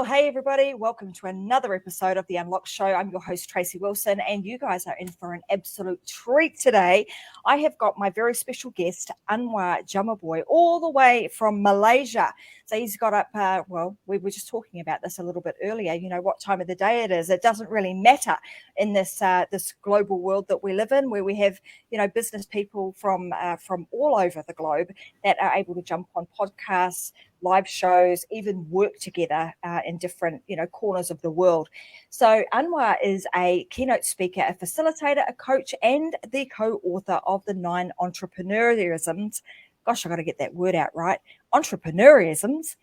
Well, hey everybody, welcome to another episode of The Unlocked Show. I'm your host, Tracy Wilson, and you guys are in for an absolute treat today. I have got my very special guest, Anwar Jumabhoy, all the way from Malaysia. So he's got up, we were just talking about this a little bit earlier, you know, what time of the day it is. It doesn't really matter in this global world that we live in, where we have, you know, business people from all over the globe that are able to jump on podcasts, live shows, even work together in different, you know, corners of the world. So Anwar is a keynote speaker, a facilitator, a coach, and the co-author of the 9 Entrepreneurisms. Gosh, I got to get that word out right. Entrepreneurisms,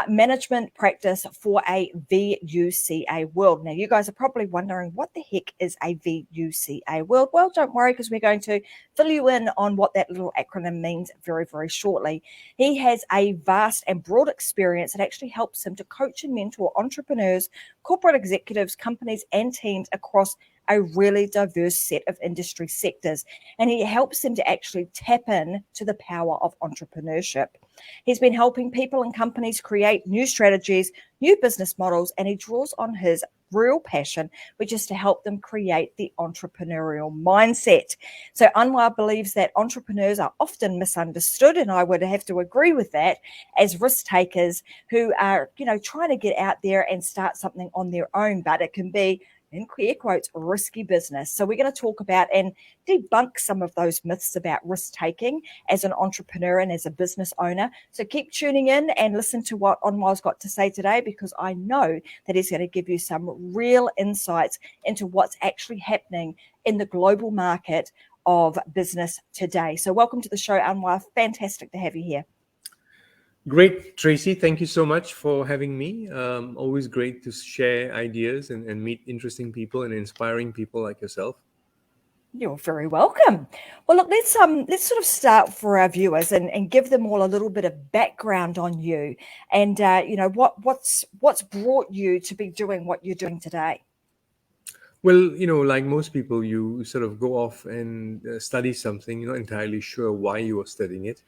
management practice for a VUCA world. Now, you guys are probably wondering, what the heck is a VUCA world? Well, don't worry, because we're going to fill you in on what that little acronym means very, very shortly. He has a vast and broad experience that actually helps him to coach and mentor entrepreneurs, corporate executives, companies, and teams across a really diverse set of industry sectors. And he helps them to actually tap in to the power of entrepreneurship. He's been helping people and companies create new strategies, new business models, and he draws on his real passion, which is to help them create the entrepreneurial mindset. So Anwar believes that entrepreneurs are often misunderstood, and I would have to agree with that, as risk takers who are, you know, trying to get out there and start something on their own, but it can be, in air quotes, risky business. So we're going to talk about and debunk some of those myths about risk taking as an entrepreneur and as a business owner. So keep tuning in and listen to what Anwar's got to say today, because I know that he's going to give you some real insights into what's actually happening in the global market of business today. So welcome to the show, Anwar. Fantastic to have you here. Great, Tracy. Thank you so much for having me. Always great to share ideas and meet interesting people and inspiring people like yourself. You're very welcome. Well, look, let's sort of start for our viewers and give them all a little bit of background on you, and you know, what's brought you to be doing what you're doing today. Well, you know, like most people, you sort of go off and study something. You're not entirely sure why you were studying it.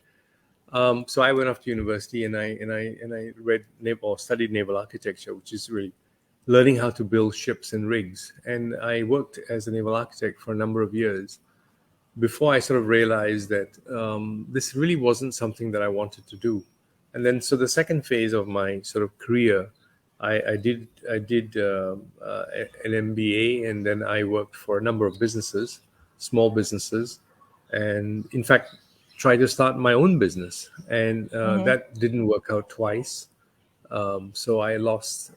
So I went off to university and I read or studied naval architecture, which is really learning how to build ships and rigs. And I worked as a naval architect for a number of years before I sort of realized that this really wasn't something that I wanted to do. And then, so the second phase of my sort of career, I did an MBA, and then I worked for a number of businesses, small businesses, and in fact, tried to start my own business, and that didn't work out twice. So I lost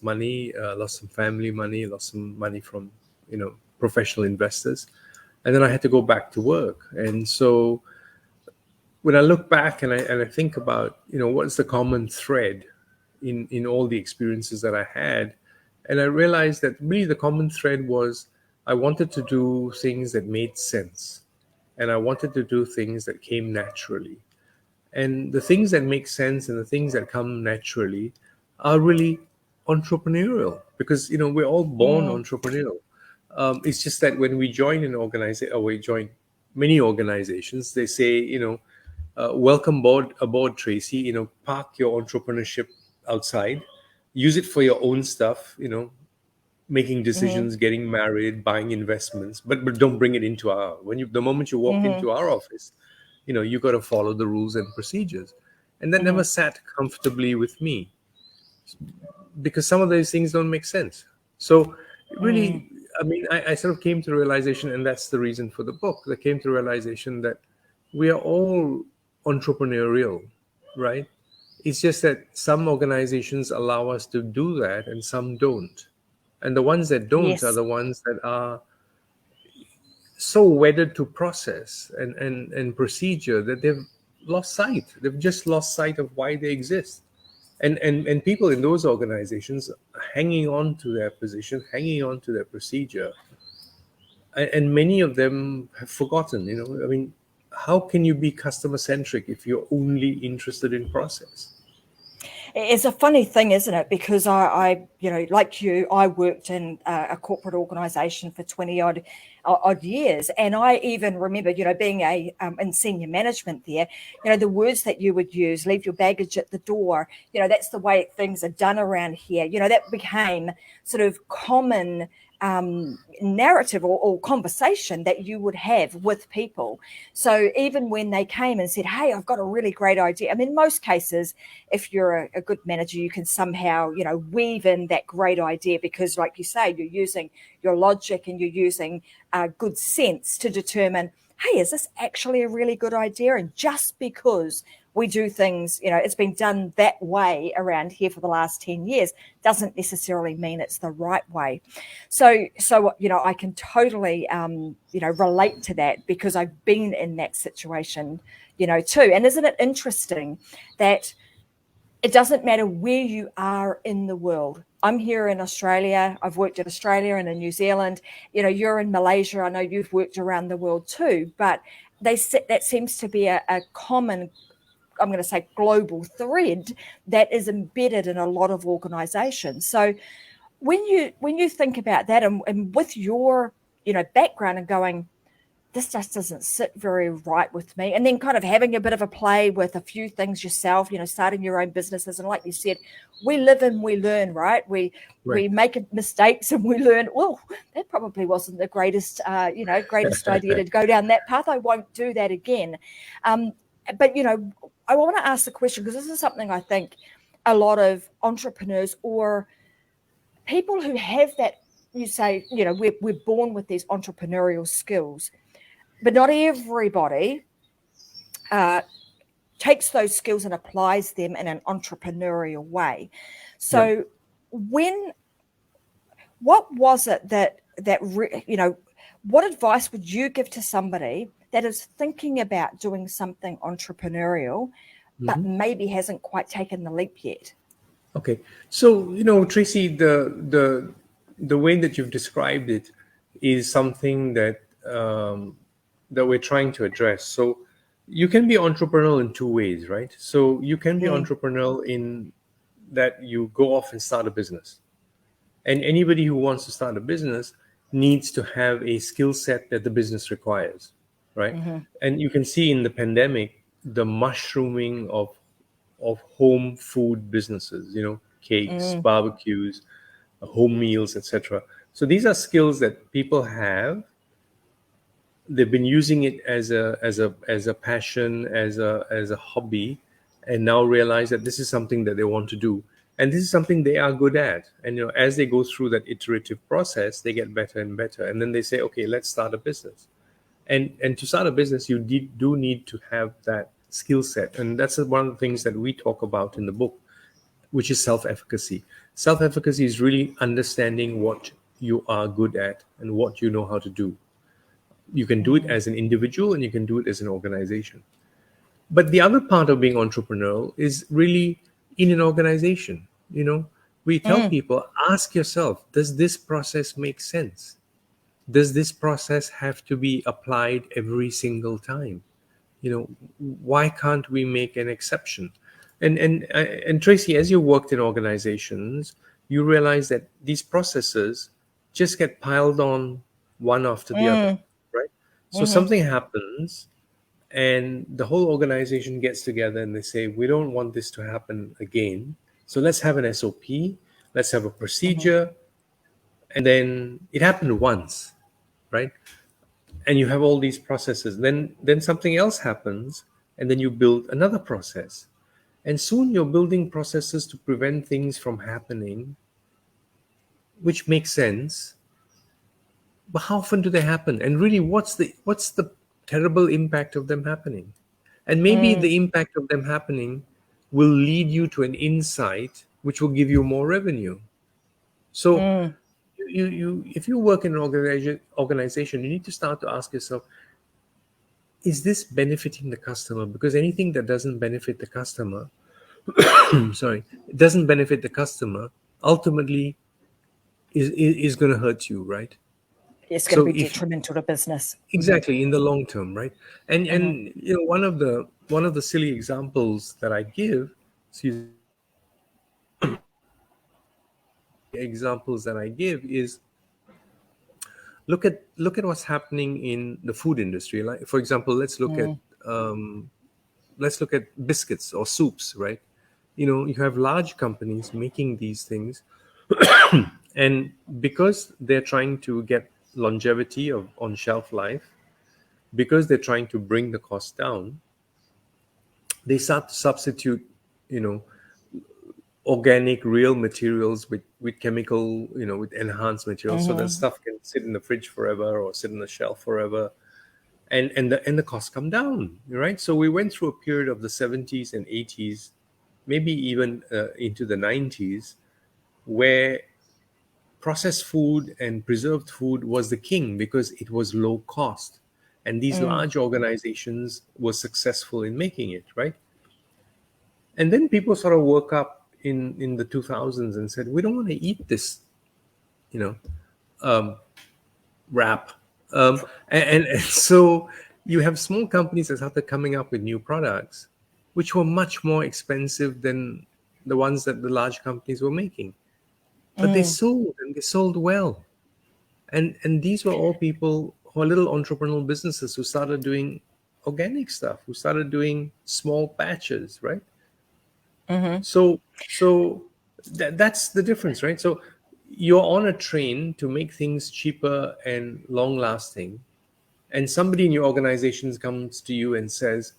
money, lost some family money, lost some money from, you know, professional investors, and then I had to go back to work. And so when I look back and I think about, you know, what's the common thread in all the experiences that I had, and I realized that really the common thread was I wanted to do things that made sense. And I wanted to do things that came naturally. And the things that make sense and the things that come naturally are really entrepreneurial, because, you know, we're all born entrepreneurial. It's just that when we join an organization, or we join many organizations, they say, you know, welcome aboard, Tracy, you know, park your entrepreneurship outside, use it for your own stuff, you know, making decisions, getting married, buying investments, but don't bring it into the moment you walk into our office, you know, you got to follow the rules and procedures. And that never sat comfortably with me, because some of those things don't make sense. So really, I mean, I sort of came to the realization, and that's the reason for the book, I came to the realization that we are all entrepreneurial, right? It's just that some organizations allow us to do that and some don't. And the ones that don't are the ones that are so wedded to process and procedure that they've lost sight. They've just lost sight of why they exist. And people in those organizations are hanging on to their position, hanging on to their procedure. And many of them have forgotten, you know, I mean, how can you be customer centric if you're only interested in process? It's a funny thing, isn't it? Because like you, I worked in a corporate organisation for 20 odd years, and I even remember, being in senior management there. The words that you would use: "Leave your baggage at the door." That's the way things are done around here. That became sort of common narrative or conversation that you would have with people. So even when they came and said, "Hey, I've got a really great idea," I mean, in most cases, if you're a good manager, you can somehow, weave in that great idea because, like you say, you're using your logic and you're using good sense to determine, hey, is this actually a really good idea? And just because we do things, it's been done that way around here for the last 10 years, doesn't necessarily mean it's the right way. So I can totally, relate to that because I've been in that situation, too. And isn't it interesting that it doesn't matter where you are in the world? I'm here in Australia. I've worked in Australia and in New Zealand. You're in Malaysia. I know you've worked around the world too, but that seems to be a common, I'm going to say, global thread that is embedded in a lot of organizations. So when you think about that and with your, background and going, this just doesn't sit very right with me. And then kind of having a bit of a play with a few things yourself, starting your own businesses. And like you said, we live and we learn, right? We make mistakes and we learn, well, that probably wasn't the greatest, greatest idea to go down that path. I won't do that again. But, I want to ask the question, because this is something I think a lot of entrepreneurs or people who have that, you say, we're born with these entrepreneurial skills, but not everybody takes those skills and applies them in an entrepreneurial way. So what was it what advice would you give to somebody that is thinking about doing something entrepreneurial, but maybe hasn't quite taken the leap yet? Okay. So, Tracy, the way that you've described it is something that that we're trying to address. So you can be entrepreneurial in two ways, right? So you can be entrepreneurial in that you go off and start a business. And anybody who wants to start a business needs to have a skill set that the business requires, right? And you can see in the pandemic, the mushrooming of home food businesses, cakes, barbecues, home meals, etc. So these are skills that people have. They've been using it as a passion, as a hobby, and now realize that this is something that they want to do, and this is something they are good at. And as they go through that iterative process, they get better and better, and then they say, okay, let's start a business. And to start a business, you do need to have that skill set, and that's one of the things that we talk about in the book, which is self-efficacy. Self-efficacy is really understanding what you are good at and what you know how to do. You can do it as an individual and you can do it as an organization. But the other part of being entrepreneurial is really in an organization. We tell people, ask yourself, does this process make sense? Does this process have to be applied every single time? Why can't we make an exception? And Tracy, as you worked in organizations, you realize that these processes just get piled on one after the other, right? So something happens and the whole organization gets together and they say, we don't want this to happen again. So let's have an SOP, let's have a procedure. And then it happened once, right? And you have all these processes. Then something else happens, and then you build another process. And soon you're building processes to prevent things from happening, which makes sense. But how often do they happen? And really, what's the terrible impact of them happening? And maybe the impact of them happening will lead you to an insight which will give you more revenue. So you if you work in an organization, you need to start to ask yourself, is this benefiting the customer? Because anything that doesn't benefit the customer, it doesn't benefit the customer, ultimately is going to hurt you, right? It's going to So be if detrimental to business. exactly in the long term, right? And one of the silly examples that I give, excuse examples that I give is look at what's happening in the food industry. Like, for example, let's look at biscuits or soups, right? You have large companies making these things, and because they're trying to get longevity of on shelf life, because they're trying to bring the cost down, they start to substitute, you know, organic real materials with chemical, with enhanced materials, so that stuff can sit in the fridge forever or sit on the shelf forever, and the costs come down, right? So we went through a period of the 70s and 80s, maybe even into the 90s, where processed food and preserved food was the king because it was low cost, and these large organizations were successful in making it, right? And then people sort of woke up in the 2000s and said, we don't want to eat this, you know wrap. And so you have small companies that started coming up with new products which were much more expensive than the ones that the large companies were making, but they sold, and they sold well. And these were all people who are little entrepreneurial businesses who started doing organic stuff, who started doing small batches, right? So that's the difference, right? So you're on a train to make things cheaper and long lasting, and somebody in your organizations comes to you and says,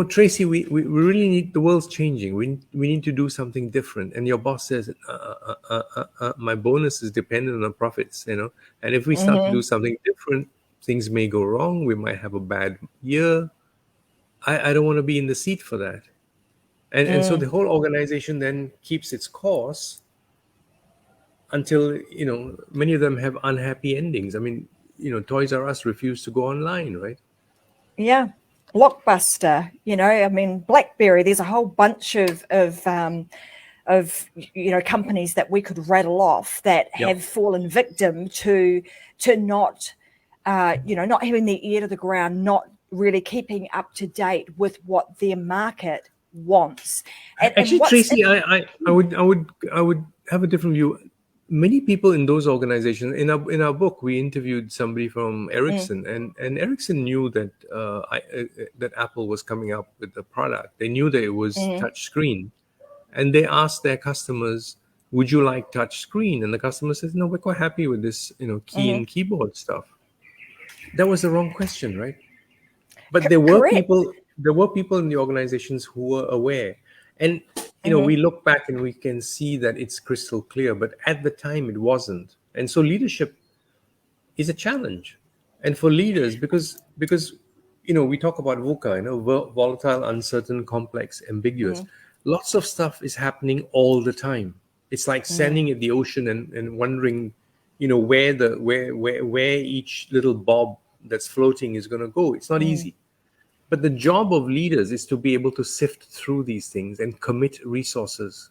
Tracy, we really need, the world's changing, we need to do something different. And your boss says, my bonus is dependent on profits, and if we start to do something different, things may go wrong, we might have a bad year. I don't want to be in the seat for that. And so the whole organization then keeps its course until, many of them have unhappy endings. I mean, Toys R Us refused to go online, right? Yeah. Blockbuster, I mean, BlackBerry, there's a whole bunch of companies that we could rattle off that have fallen victim to not not having their ear to the ground, not really keeping up to date with what their market wants. Actually, Tracy, I would have a different view. Many people in those organizations, in our book, we interviewed somebody from Ericsson, and Ericsson knew that that Apple was coming up with the product. They knew that it was touch screen, and they asked their customers, "Would you like touch screen?" And the customer says, "No, we're quite happy with this, key and keyboard stuff." That was the wrong question, right? But there were Correct. people in the organizations who were aware, and we look back and we can see that it's crystal clear, but at the time it wasn't. And so leadership is a challenge, and for leaders, because we talk about VUCA, volatile, uncertain, complex, ambiguous. Lots of stuff is happening all the time. It's like standing at the ocean and wondering, where each little bob that's floating is going to go. It's not easy. But the job of leaders is to be able to sift through these things and commit resources.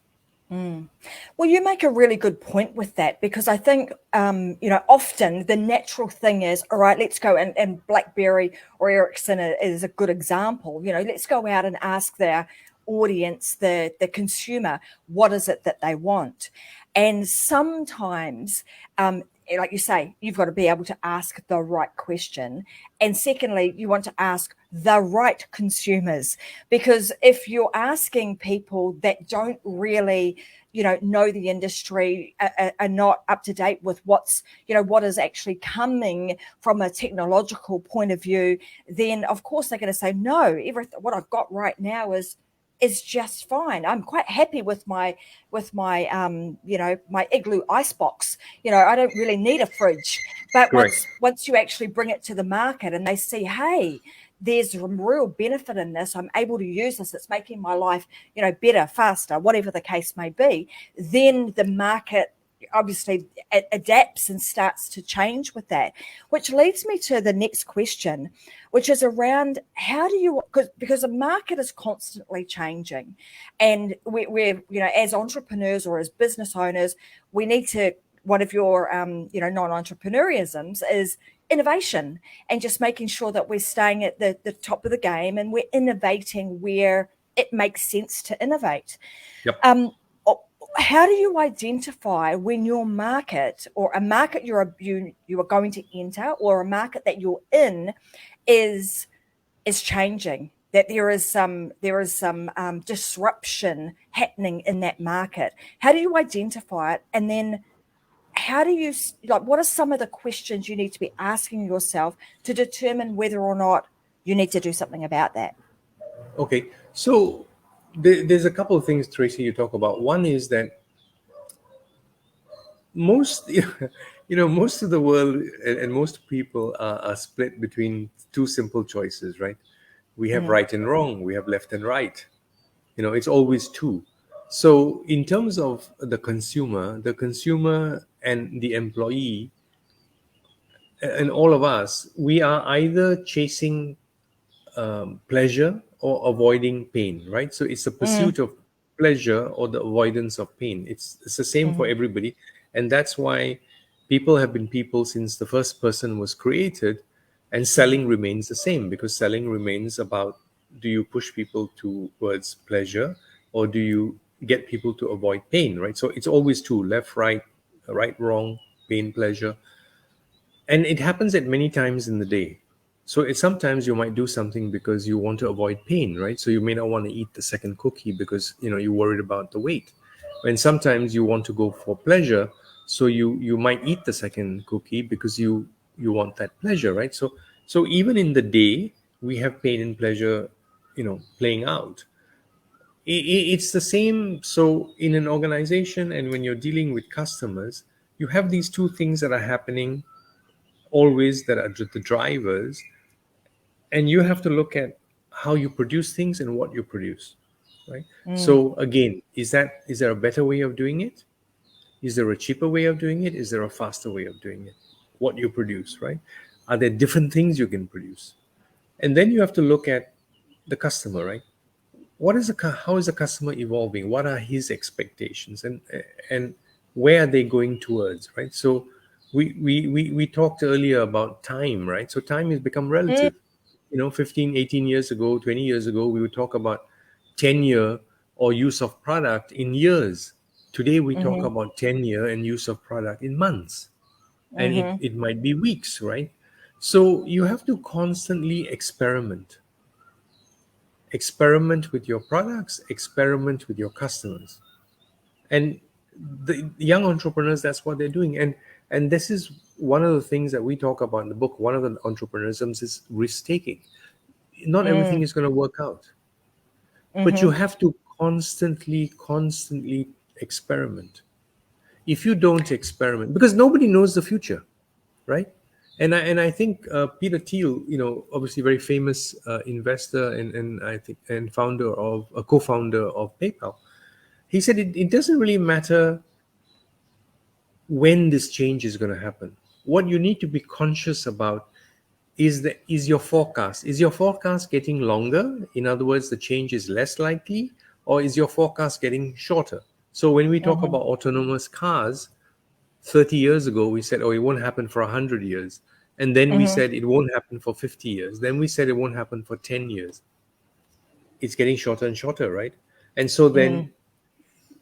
Well, you make a really good point with that, because I think, often the natural thing is, all right, let's go, and BlackBerry or Ericsson is a good example. Let's go out and ask their audience, the consumer, what is it that they want? And sometimes, like you say, you've got to be able to ask the right question. And secondly, you want to ask the right consumers, because if you're asking people that don't really, know the industry, are not up to date with what is actually coming from a technological point of view, then of course they're going to say, no, everything what I've got right now is just fine. I'm quite happy with my my Igloo icebox. I don't really need a fridge. But once you actually bring it to the market and they see, hey, there's some real benefit in this, I'm able to use this, it's making my life, better, faster, whatever the case may be, then the market obviously adapts and starts to change with that, which leads me to the next question, which is around how do you, because the market is constantly changing, and we're as entrepreneurs or as business owners, we need to, one of your non-entrepreneurisms is innovation, and just making sure that we're staying at the top of the game and we're innovating where it makes sense to innovate. Yep. how do you identify when your market, or a market you are going to enter, or a market that you're in is changing, that there is some disruption happening in that market? How do you identify it? And then how do you, like, what are some of the questions you need to be asking yourself to determine whether or not you need to do something about that? Okay, so there's a couple of things, Tracy, you talk about. One is that most most of the world and most people are split between two simple choices, right? We have right and wrong, we have left and right. It's always two. So in terms of the consumer and the employee, and all of us, we are either chasing pleasure or avoiding pain, right? So it's the Mm, pursuit of pleasure or the avoidance of pain. It's the same for mm, everybody, and that's why people have been people since the first person was created, and selling remains the same, because selling remains about, do you push people towards pleasure, or do you get people to avoid pain, right? So it's always two: left, right, right, wrong, pain, pleasure. And it happens at many times in the day. So sometimes you might do something because you want to avoid pain, right? So you may not want to eat the second cookie because you're worried about the weight. And sometimes you want to go for pleasure, so you might eat the second cookie because you want that pleasure, right? So even in the day, we have pain and pleasure, playing out. It's the same. So in an organization, and when you're dealing with customers, you have these two things that are happening always, that are the drivers, and you have to look at how you produce things and what you produce, right? mm, So again, is there a better way of doing it? Is there a cheaper way of doing it? Is there a faster way of doing it? What you produce, right? Are there different things you can produce? And then you have to look at the customer, right? How is the customer evolving? What are his expectations, and where are they going towards, right? So we talked earlier about time, right? So time has become mm, relative. 15, 18 years ago, 20 years ago, we would talk about tenure or use of product in years. Today we talk mm-hmm, about tenure and use of product in months, and it, mm-hmm, it might be weeks, right? So you have to constantly experiment with your products, experiment with your customers. And the young entrepreneurs, that's what they're doing. And this is one of the things that we talk about in the book. One of the entrepreneurisms is risk taking. Not everything mm, is going to work out, but you mm-hmm. have to constantly experiment. If you don't experiment, because nobody knows the future, right? And I think Peter Thiel, obviously very famous investor, and I think and founder of a co-founder of PayPal, he said it doesn't really matter when this change is going to happen. What you need to be conscious about is your forecast getting longer? In other words, the change is less likely, or is your forecast getting shorter? So when we talk Mm-hmm. about autonomous cars, 30 years ago we said, oh, it won't happen for 100 years, and then we Mm-hmm. said it won't happen for 50 years, then we said it won't happen for 10 years. It's getting shorter and shorter, right? And so then Mm,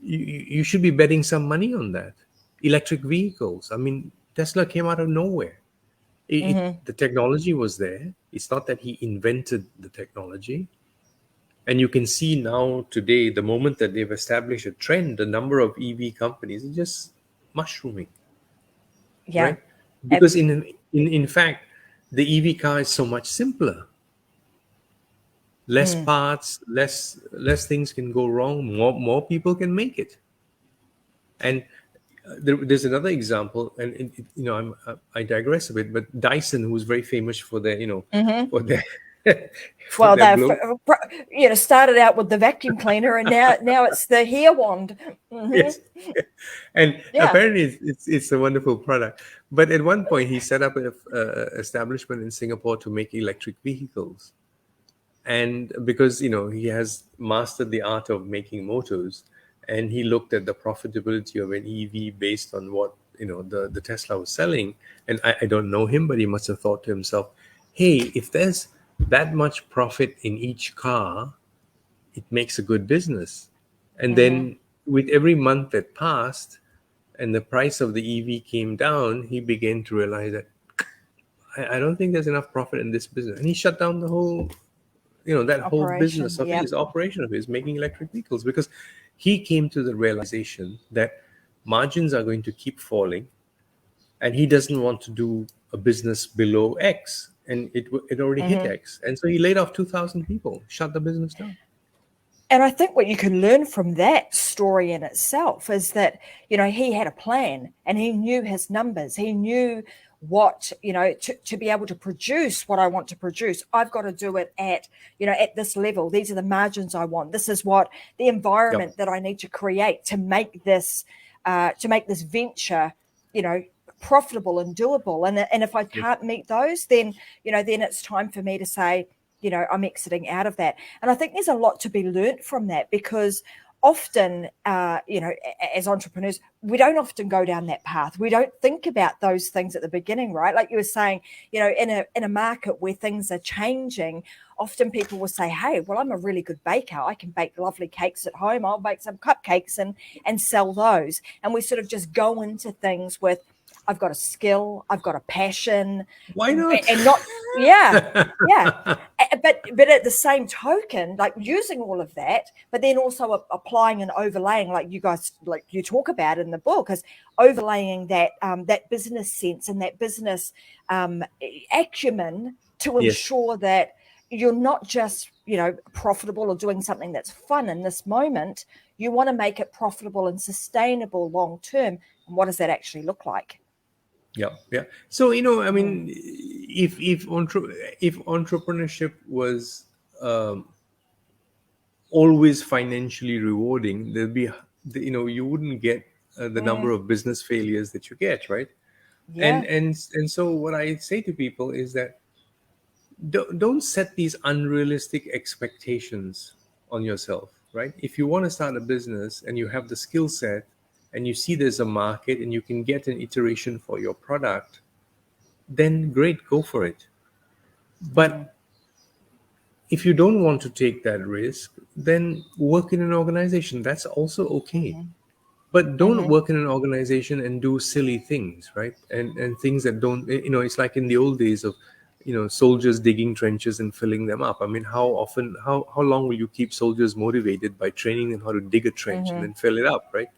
you should be betting some money on that. Electric vehicles, I mean, Tesla came out of nowhere. mm-hmm. The technology was there. It's not that he invented the technology. And you can see now today, the moment that they've established a trend, the number of EV companies is just mushrooming, Yeah. right? Because in fact, the EV car is so much simpler. Less Mm, parts, less things can go wrong. More people can make it. And there's another example, and I digress a bit, but Dyson, who's very famous for their mm-hmm. for their for Well, their they've blow. started out with the vacuum cleaner, and now it's the hair wand. Hmm. Yes, and Yeah. apparently it's a wonderful product. But at one point, he set up a establishment in Singapore to make electric vehicles, and because he has mastered the art of making motors, and he looked at the profitability of an EV based on what the Tesla was selling. And I don't know him, but he must have thought to himself, hey, if there's that much profit in each car, it makes a good business. And Hmm. then with every month that passed and the price of the EV came down, he began to realize that I don't think there's enough profit in this business. And he shut down the whole, that whole business Operation. of Yeah. his, operation of his, making electric vehicles, because he came to the realization that margins are going to keep falling and he doesn't want to do a business below X. And it already hit X. And so he laid off 2,000 people, shut the business down. And I think what you can learn from that story in itself is that, he had a plan and he knew his numbers. He knew what, to be able to produce what I want to produce, I've got to do it at this level. These are the margins I want. This is what the environment that I need to create to make this venture, profitable and doable. And if I can't meet those, then it's time for me to say, I'm exiting out of that. And I think there's a lot to be learnt from that, because often, as entrepreneurs, we don't often go down that path. We don't think about those things at the beginning, right? Like you were saying, in a market where things are changing, often people will say, hey, well, I'm a really good baker. I can bake lovely cakes at home. I'll bake some cupcakes and sell those. And we sort of just go into things with, I've got a skill, I've got a passion. Why not? And not, yeah. But at the same token, like using all of that, but then also applying and overlaying, like you guys, like you talk about in the book, is overlaying that that business sense and that business acumen to ensure that you're not just, profitable or doing something that's fun in this moment. You want to make it profitable and sustainable long term. And what does that actually look like? Yeah. So I mean, if entrepreneurship was always financially rewarding, there'd be you wouldn't get the number of business failures that you get, right? Yeah. And so what I say to people is that don't set these unrealistic expectations on yourself, right? If you want to start a business and you have the skill set and you see there's a market and you can get an iteration for your product, then great, go for it. But if you don't want to take that risk, then work in an organization. That's also okay. But don't work in an organization and do silly things, right? And things that don't, it's like in the old days of, soldiers digging trenches and filling them up. I mean, how long will you keep soldiers motivated by training them how to dig a trench and then fill it up, right?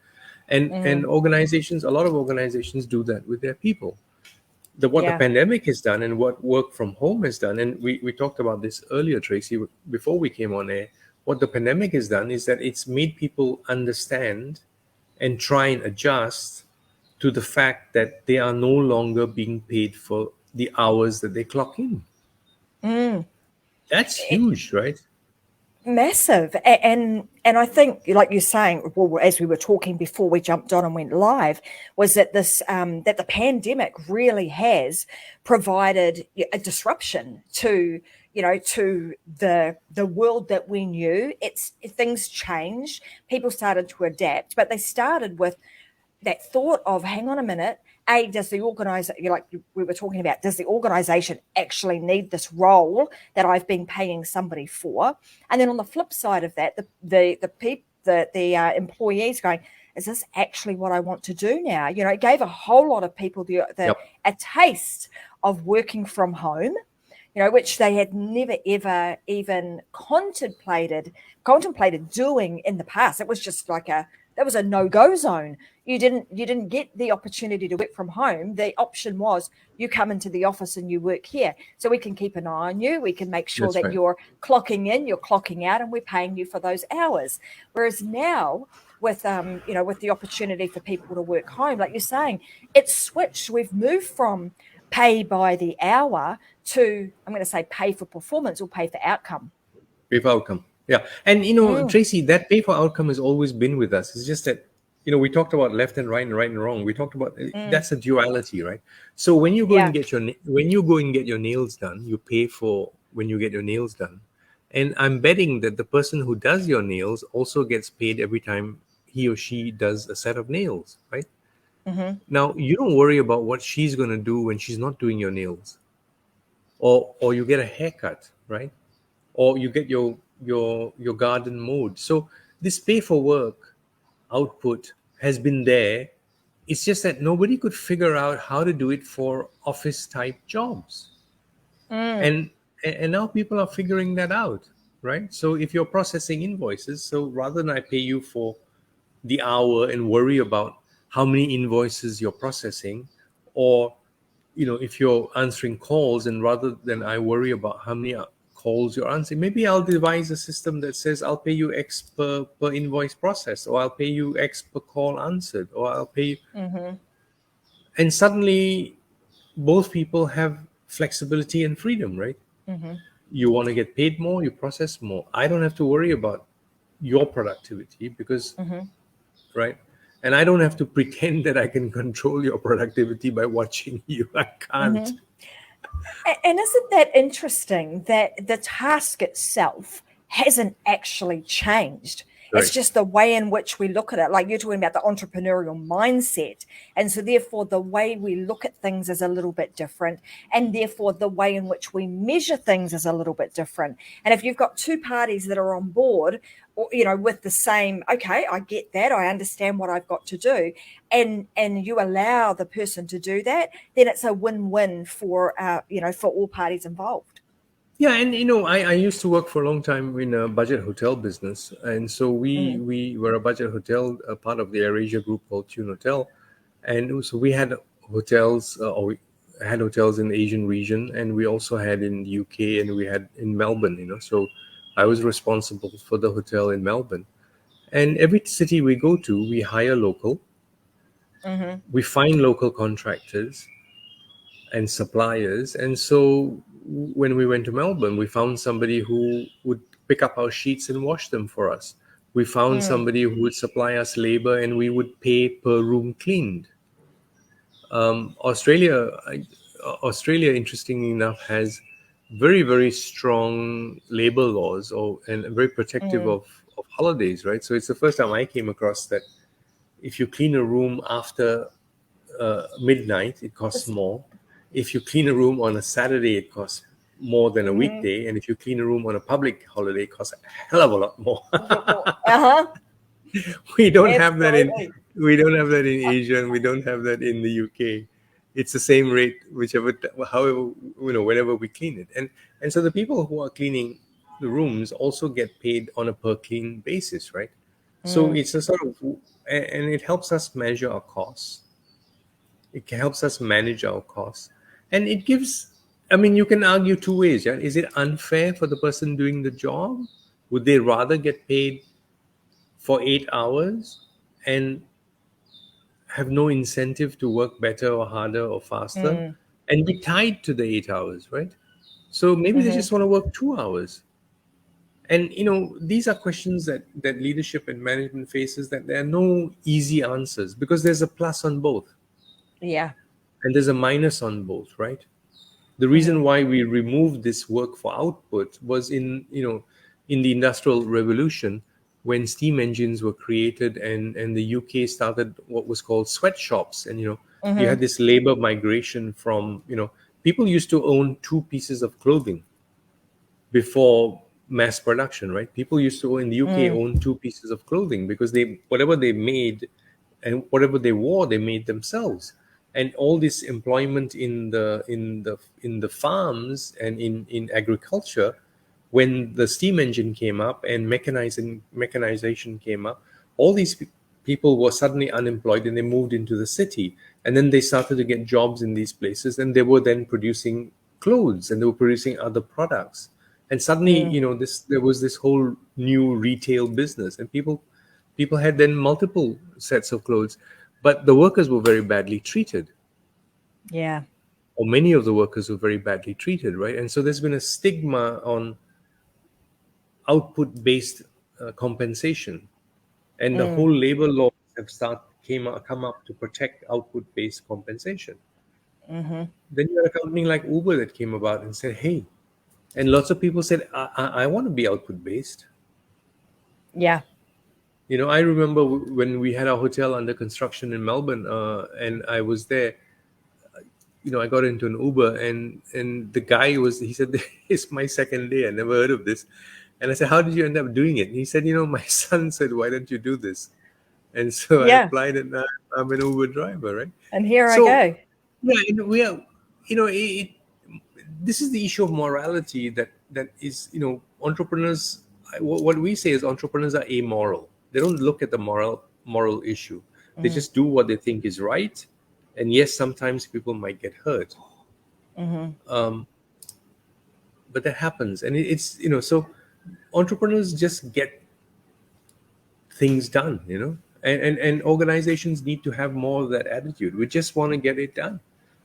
And organizations, a lot of organizations do that with their people. What the pandemic has done and what work from home has done, and we talked about this earlier, Tracy, before we came on air. What the pandemic has done is that it's made people understand and try and adjust to the fact that they are no longer being paid for the hours that they clock in. That's huge, right? Massive. And I think, like you're saying, well, as we were talking before we jumped on and went live, was that this that the pandemic really has provided a disruption to to the world that we knew. Things changed, people started to adapt, but they started with that thought of, hang on a minute, does the organization, like we were talking about, does the organization actually need this role that I've been paying somebody for? And then on the flip side of that, the employees going, is this actually what I want to do now? It gave a whole lot of people a taste of working from home, which they had never, ever even contemplated doing in the past. It was just like that was a no-go zone. You didn't get the opportunity to work from home. The option was you come into the office and you work here. So we can keep an eye on you. We can make sure that you're clocking in, you're clocking out, and we're paying you for those hours. Whereas now, with with the opportunity for people to work home, like you're saying, it's switched. We've moved from pay by the hour to, I'm going to say, pay for performance or pay for outcome. Pay for outcome. Yeah. And, Tracy, that pay for outcome has always been with us. It's just that, we talked about left and right and wrong. We talked about that's a duality, right? So when you go and get your nails done, you pay for when you get your nails done. And I'm betting that the person who does your nails also gets paid every time he or she does a set of nails, right? Now, you don't worry about what she's going to do when she's not doing your nails. Or you get a haircut, right? Or you get your garden mowed. So this pay for work output has been there. It's just that nobody could figure out how to do it for office type jobs. And now people are figuring that out, right? So if you're processing invoices, so rather than I pay you for the hour and worry about how many invoices you're processing, or if you're answering calls, and rather than I worry about how many calls you're answering, maybe I'll devise a system that says I'll pay you X per invoice processed, or I'll pay you X per call answered, or I'll pay you. And suddenly both people have flexibility and freedom, right? You want to get paid more, you process more. I don't have to worry about your productivity because, right? And I don't have to pretend that I can control your productivity by watching you. I can't. And isn't that interesting that the task itself hasn't actually changed? It's Right. just the way in which we look at it. Like you're talking about the entrepreneurial mindset. And so therefore the way we look at things is a little bit different. And therefore the way in which we measure things is a little bit different. And if you've got two parties that are on board, or, with the same, okay, I get that, I understand what I've got to do, and you allow the person to do that, then it's a win-win for for all parties involved. Yeah, and I used to work for a long time in a budget hotel business, and so we were a budget hotel, a part of the AirAsia group called Tune Hotel, and so we had hotels, or we had hotels in the Asian region, and we also had in the UK, and we had in Melbourne. So I was responsible for the hotel in Melbourne, and every city we go to, we hire local, we find local contractors and suppliers. And so when we went to Melbourne, we found somebody who would pick up our sheets and wash them for us. We found somebody who would supply us labor, and we would pay per room cleaned. Australia, interestingly enough, has very, very strong labor laws, and very protective of holidays, right? So it's the first time I came across that if you clean a room after midnight, it costs more. If you clean a room on a Saturday, it costs more than a weekday. And if you clean a room on a public holiday, it costs a hell of a lot more. we don't have that in Absolutely. we don't have that in Asia, and we don't have that in the UK. It's the same rate, however, whenever we clean it. And so the people who are cleaning the rooms also get paid on a per clean basis, right? So it's a sort of, and it helps us measure our costs. It helps us manage our costs. And it gives, I mean, you can argue two ways. Yeah? Is it unfair for the person doing the job? Would they rather get paid for 8 hours and have no incentive to work better or harder or faster and be tied to the 8 hours, right? So maybe they just want to work 2 hours. And these are questions that leadership and management faces, that there are no easy answers, because there's a plus on both Yeah. and there's a minus on both, right? The reason why we removed this work for output was in the Industrial Revolution, when steam engines were created, and the UK started what was called sweatshops. And you had this labor migration from, people used to own two pieces of clothing before mass production, right? People used to, in the UK, own two pieces of clothing, because whatever they made and whatever they wore, they made themselves. And all this employment in the farms and in agriculture, when the steam engine came up and mechanization came up, all these people were suddenly unemployed, and they moved into the city, and then they started to get jobs in these places, and they were then producing clothes, and they were producing other products. And suddenly, there was this whole new retail business, and people had then multiple sets of clothes, but the workers were very badly treated, Yeah. or many of the workers were very badly treated, right? And so there's been a stigma on output-based compensation, and the whole labor laws have come up to protect output-based compensation. Then you had a company like Uber that came about and said, "Hey," and lots of people said, "I want to be output-based." Yeah. I remember when we had our hotel under construction in Melbourne, and I was there. I got into an Uber, and the guy he said, "It's my second day. I never heard of this." And I said, "How did you end up doing it?" And he said, "My son said, why don't you do this?" And so I Yeah. applied, and I'm an Uber driver, right? And here I So go. yeah, and we are, this is the issue of morality that is, entrepreneurs. What we say is entrepreneurs are amoral. They don't look at the moral issue. They Mm, just do what they think is right, and yes, sometimes people might get hurt, mm-hmm. but that happens, and it's so entrepreneurs just get things done, and organizations need to have more of that attitude. We just want to get it done,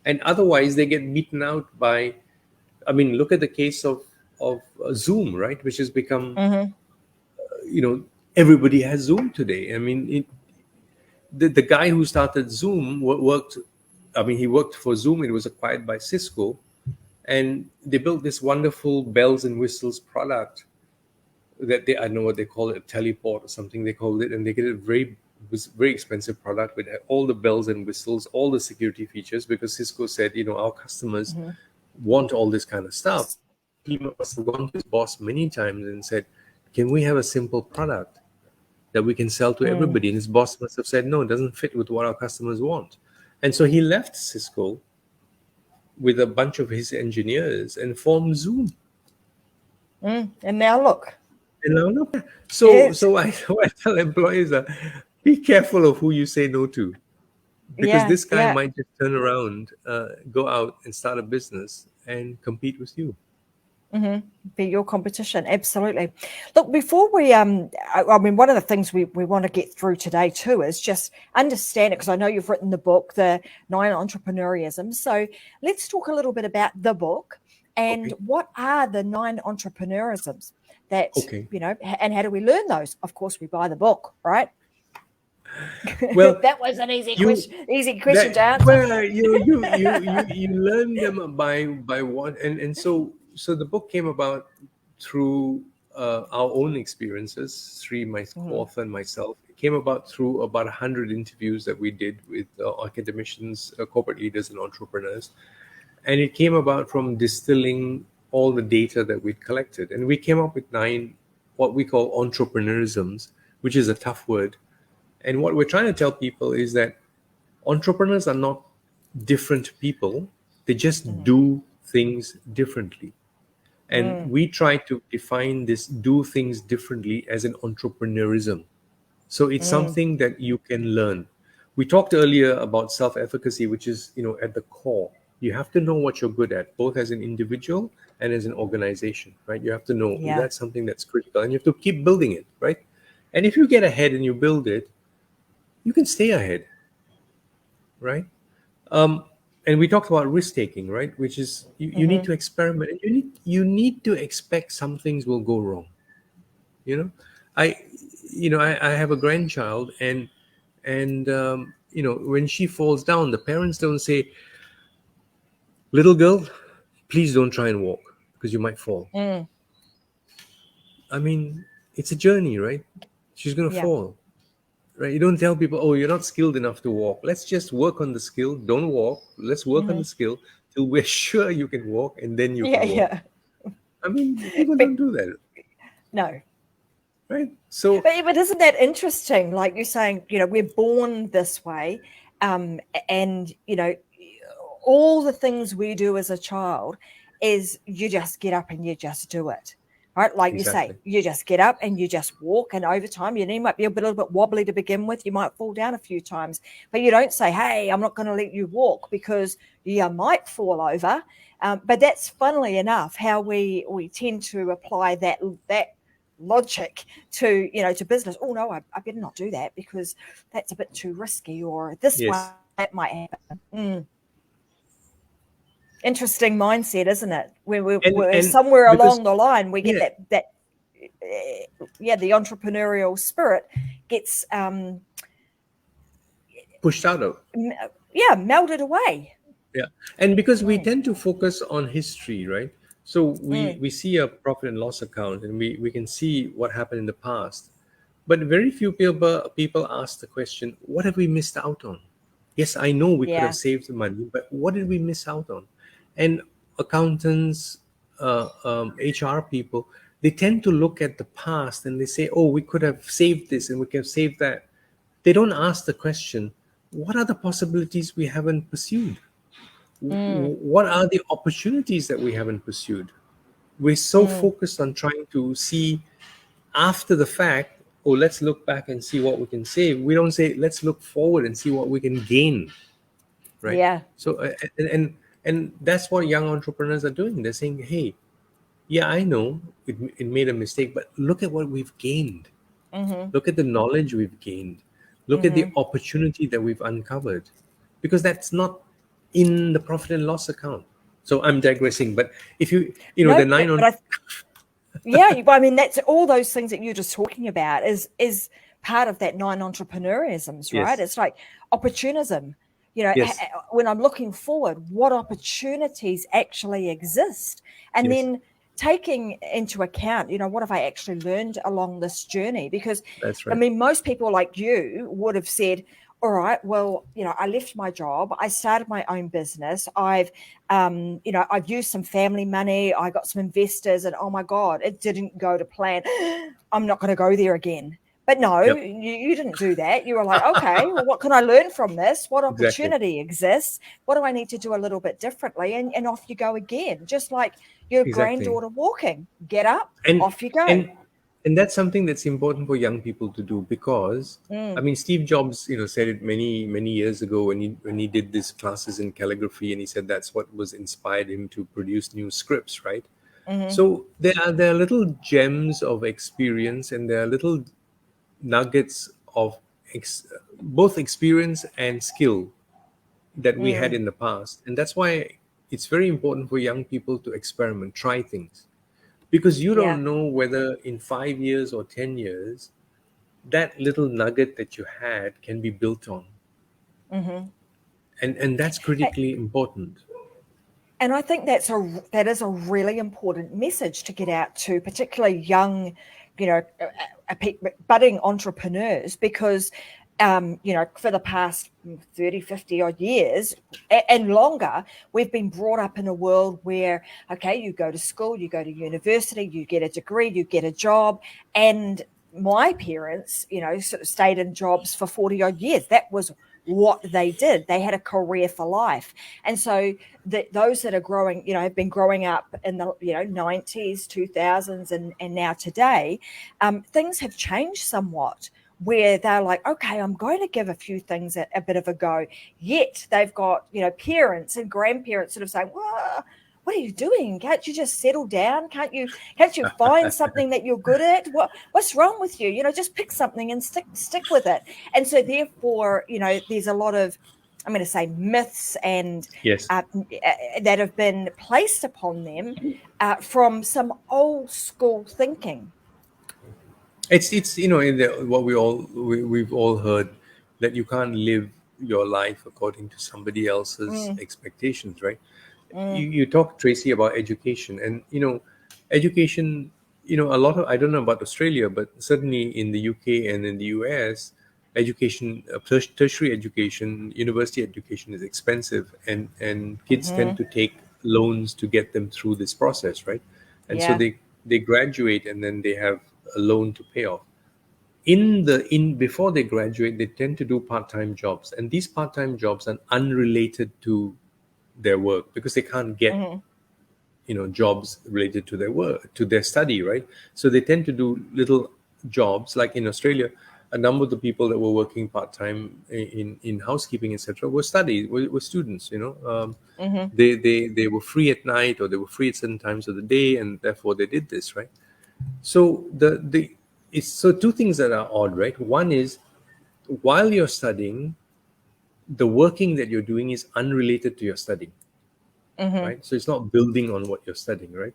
and otherwise they get beaten out by. I mean, look at the case of Zoom, right, which has become, Mm-hmm. everybody has Zoom today. I mean, the guy who started Zoom worked. I mean, he worked for Zoom. It was acquired by Cisco, and they built this wonderful bells and whistles product that I don't know what they call it, a teleport or something they called it, and they get a was very expensive product with all the bells and whistles, all the security features, because Cisco said, our customers Mm-hmm. want all this kind of stuff. He must have gone to his boss many times and said, "Can we have a simple product that we can sell to Mm. everybody?" And his boss must have said, "No, it doesn't fit with what our customers want." And so he left Cisco with a bunch of his engineers and formed Zoom. Mm. And now look. Look, so Yes. so I what I tell employees be careful of who you say no to, because Yeah. this guy Yeah. might just turn around, go out and start a business and compete with you. Mm-hmm. Be your competition, absolutely. Look, before we, I mean, one of the things we want to get through today too is just understand it, because I know you've written the book, the 9 Entrepreneurisms. So let's talk a little bit about the book and Okay. what are the 9 Entrepreneurisms that, Okay. and how do we learn those? Of course, we buy the book, right? Well, That was an easy you question, easy that question to answer. well you learn them by what, and so the book came about through our own experiences. Three, my Mm-hmm. co-author and myself. It came about through about 100 interviews that we did with academicians, corporate leaders, and entrepreneurs, and it came about from distilling all the data that we'd collected, and we came up with 9 what we call entrepreneurisms, which is a tough word. And what we're trying to tell people is that entrepreneurs are not different people, they just Mm-hmm. do things differently. And Mm. we try to define this do things differently as an entrepreneurism. So it's Mm. something that you can learn. We talked earlier about self-efficacy, which is, at the core. You have to know what you're good at, both as an individual and as an organization, right? You have to know Yeah. that's something that's critical, and you have to keep building it, right? And if you get ahead and you build it, you can stay ahead, right? Um, and we talked about risk taking, right? Which is you need Mm-hmm. to experiment, and you need to expect some things will go wrong. You know, I I have a grandchild, and when she falls down, the parents don't say, "Little girl, please don't try and walk because you might fall." Mm. I mean, it's a journey, right? She's gonna Yeah. fall, right? You don't tell people, "Oh, you're not skilled enough to walk. Let's just work on the skill. Don't walk. Let's work on Mm-hmm. the skill till we're sure you can walk, and then you Yeah. can walk." Yeah. I mean, people But don't do that, no. right? So But isn't that interesting? Like you're saying, we're born this way, and all the things we do as a child is you just get up and you just do it, right? Like you say, exactly, you just get up and you just walk, and over time, you might be a little bit wobbly to begin with. You might fall down a few times, but you don't say, "Hey, I'm not going to let you walk," because you might fall over. But that's funnily enough how we tend to apply that logic to business. Oh no, I better not do that because that's a bit too risky, or this one yes, that might happen. Interesting mindset, isn't it? We're and somewhere because along the line we get yeah, that yeah, the entrepreneurial spirit gets pushed out of. yeah, melted away. Yeah, and because we Mm, tend to focus on history, right? So we mm, we see a profit and loss account, and we can see what happened in the past, but very few people ask the question, what have we missed out on? Yes, I know we could have yeah. saved the money, but what did we miss out on? And accountants, HR people, they tend to look at the past and they say, oh, we could have saved this and we could have saved that. they don't ask the question, what are the possibilities we haven't pursued? What are the opportunities that we haven't pursued? We're so focused on trying to see after the fact, oh, let's look back and see what we can save. We don't say, let's look forward and see what we can gain, right? Yeah. So, and that's what young entrepreneurs are doing. They're saying, hey, yeah, I know it made a mistake, but look at what we've gained. Mm-hmm. Look at the knowledge we've gained. Look at the Mm-hmm. opportunity that we've uncovered, because that's not in the profit and loss account. So I'm digressing, but if No, the nine but on, yeah, but I mean, that's all those things that you're just talking about is part of that 9 entrepreneurisms, right? yes, It's like opportunism. yes, When I'm looking forward, what opportunities actually exist, and yes, then taking into account, what have I actually learned along this journey? Because, that's I right. mean, most people like you would have said, all right, well, I left my job, I started my own business, I've used some family money, I got some investors, and oh my God, it didn't go to plan. I'm not going to go there again. But no, Yep, you didn't do that. You were like, okay, well, what can I learn from this? What exactly, opportunity exists? What do I need to do a little bit differently? And off you go again, just like your exactly. granddaughter walking. Get up, and off you go. and and that's something that's important for young people to do, because I Mm, mean, Steve Jobs, said it many years ago when he did these classes in calligraphy, and he said that's what was inspired him to produce new scripts, right? mm-hmm, So there are little gems of experience, and there are little nuggets of both experience and skill that we had mm, in the past, and that's why it's very important for young people to experiment, try things, because you yeah. don't know whether in 5 years or 10 years that little nugget that you had can be built on, Mm-hmm. and that's critically important. And I think that is a really important message to get out to particularly young, budding entrepreneurs, because for the past 30, 50 odd years and longer, we've been brought up in a world where, okay, you go to school, you go to university, you get a degree, you get a job. And my parents, sort of stayed in jobs for 40 odd years. That was what they did. They had a career for life. And so those that are growing, have been growing up in the 90s, 2000s, and now today, things have changed somewhat, where they're like, okay, I'm going to give a few things a bit of a go. Yet they've got, parents and grandparents sort of saying, well, what are you doing? Can't you just settle down? Can't you find something that you're good at? What's wrong with you? Just pick something and stick with it. And so therefore, there's a lot of, I'm going to say, myths and Yes, that have been placed upon them from some old school thinking. it's in what we've all heard, that you can't live your life according to somebody else's Mm, expectations, right? mm, You talk, Tracy, about education, and education, a lot of, I don't know about Australia, but certainly in the UK and in the US, education, tertiary education, university education is expensive, and kids tend mm-hmm. to take loans to get them through this process, right? And so Yeah. they graduate, and then they have a loan to pay off. In before they graduate, they tend to do part-time jobs, and these part-time jobs are unrelated to their work, because they can't get Mm-hmm. jobs related to their work, to their study, right? So they tend to do little jobs. Like in Australia, a number of the people that were working part-time in housekeeping, etc., were students. Mm-hmm. They were free at night, or they were free at certain times of the day, and therefore they did this, right? So the it's so two things that are odd, right? One is, while you're studying, the working that you're doing is unrelated to your studying, Mm-hmm. right? So it's not building on what you're studying, right?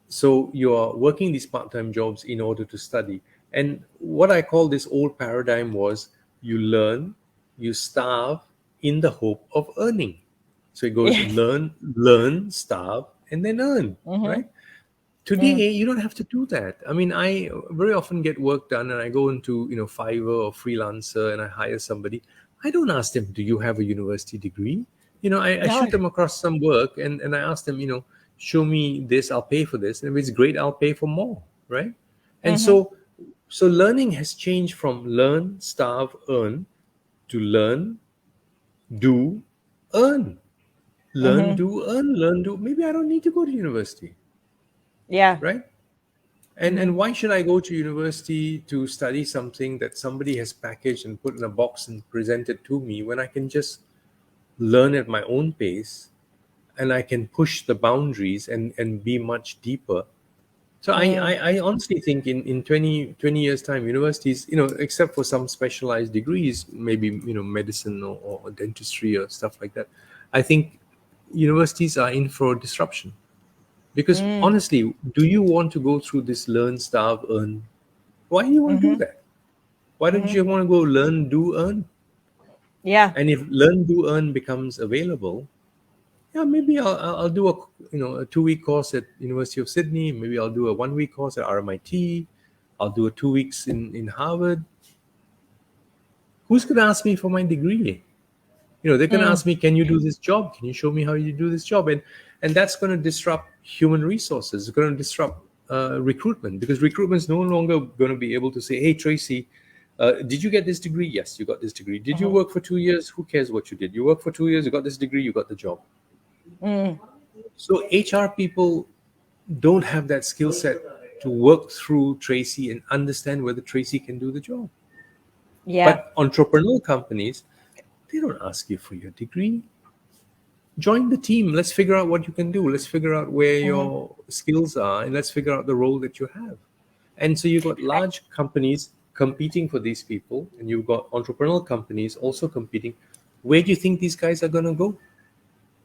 So you're working these part-time jobs in order to study. And what I call this old paradigm was, you learn, you starve in the hope of earning. So it goes Yeah. learn, starve, and then earn, Mm-hmm. right? Today you don't have to do that. I mean, I very often get work done, and I go into Fiverr or Freelancer, and I hire somebody. I don't ask them, do you have a university degree? I No. shoot them across some work, and I ask them, show me this, I'll pay for this, and if it's great, I'll pay for more, right? And Mm-hmm. so So learning has changed from learn, starve, earn to learn, do, earn. Learn, Mm-hmm. do, earn, learn, do. Maybe I don't need to go to university, Yeah. right? Mm-hmm. And why should I go to university to study something that somebody has packaged and put in a box and presented to me when I can just learn at my own pace, and I can push the boundaries and be much deeper. So Mm. I honestly think in 20 years time, universities, except for some specialized degrees, maybe, medicine or dentistry or stuff like that, I think universities are in for disruption. Because Mm. honestly, do you want to go through this learn, starve, earn? Why do you want to do Mm-hmm. that? Why don't Mm-hmm. you want to go learn, do, earn? Yeah. And if learn, do, earn becomes available, yeah, maybe I'll do a 2 week course at University of Sydney. Maybe I'll do a 1 week course at RMIT. I'll do a 2 weeks in Harvard. Who's going to ask me for my degree? They're going to Mm. ask me, can you do this job? Can you show me how you do this job? And that's going to disrupt human resources. It's going to disrupt recruitment, because recruitment is no longer going to be able to say, hey, Tracy, did you get this degree? Yes, you got this degree. Did you Mm-hmm. work for 2 years? Who cares what you did? You worked for 2 years, you got this degree, you got the job. Mm. So HR people don't have that skill set to work through Tracy and understand whether Tracy can do the job. Yeah. But entrepreneurial companies, they don't ask you for your degree. Join the team. Let's figure out what you can do. Let's figure out where Mm-hmm. your skills are, and let's figure out the role that you have. And so you've got large companies competing for these people, and you've got entrepreneurial companies also competing. Where do you think these guys are going to go?